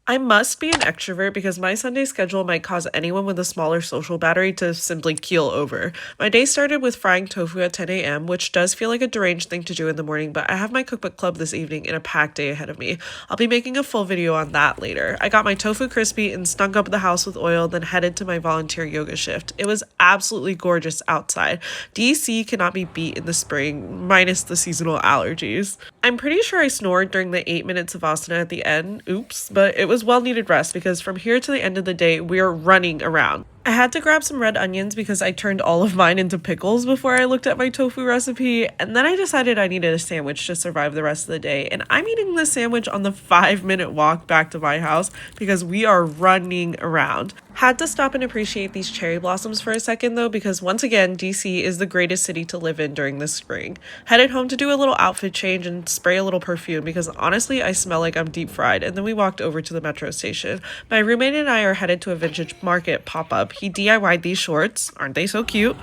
I must be an extrovert because my Sunday schedule might cause anyone with a smaller social battery to simply keel over. My day started with frying tofu at 10 a.m., which does feel like a deranged thing to do in the morning, but I have my cookbook club this evening and a packed day ahead of me. I'll be making a full video on that later. I got my tofu crispy and stunk up the house with oil, then headed to my volunteer yoga shift. It was absolutely gorgeous outside. DC cannot be beat in the spring, minus the seasonal allergies. I'm pretty sure I snored during the 8 minutes of asana at the end. Oops, but it was well needed rest because from here to the end of the day, we're running around. I had to grab some red onions because I turned all of mine into pickles before I looked at my tofu recipe, and then I decided I needed a sandwich to survive the rest of the day, and I'm eating this sandwich on the 5 minute walk back to my house because we are running around. Had to stop and appreciate these cherry blossoms for a second though, because once again, DC is the greatest city to live in during the spring. Headed home to do a little outfit change and spray a little perfume because honestly, I smell like I'm deep fried, and then we walked over to the metro station. My roommate and I are headed to a vintage market pop-up. He DIY'd these shorts. Aren't they so cute?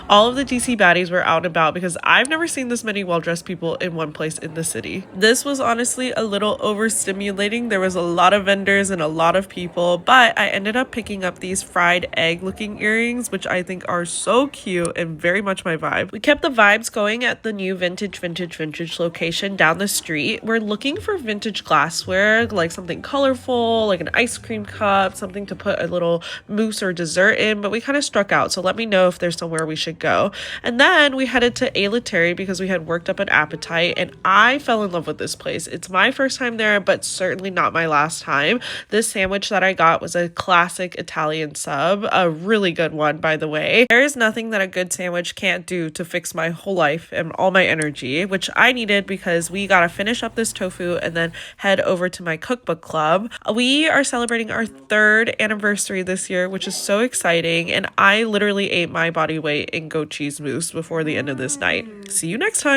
All of the DC baddies were out and about because I've never seen this many well-dressed people in one place in the city. This was honestly a little overstimulating. There was a lot of vendors and a lot of people, but I ended up picking up these fried egg looking earrings, which I think are so cute and very much my vibe. We kept the vibes going at the new vintage location down the street. We're looking for vintage glassware, like something colorful, like an ice cream cup, something to put a little mousse or dessert in, but we kind of struck out, so let me know if there's somewhere we should go. And then we headed to Elaterry because we had worked up an appetite, and I fell in love with this place. It's my first time there, but certainly not my last time. This sandwich that I got was a classic Italian sub, a really good one, by the way. There is nothing that a good sandwich can't do to fix my whole life and all my energy, which I needed because we gotta finish up this tofu and then head over to my cookbook club. We are celebrating our 3rd anniversary this year, which is so exciting, and I literally ate my body weight in goat cheese mousse before the end of this night. See you next time.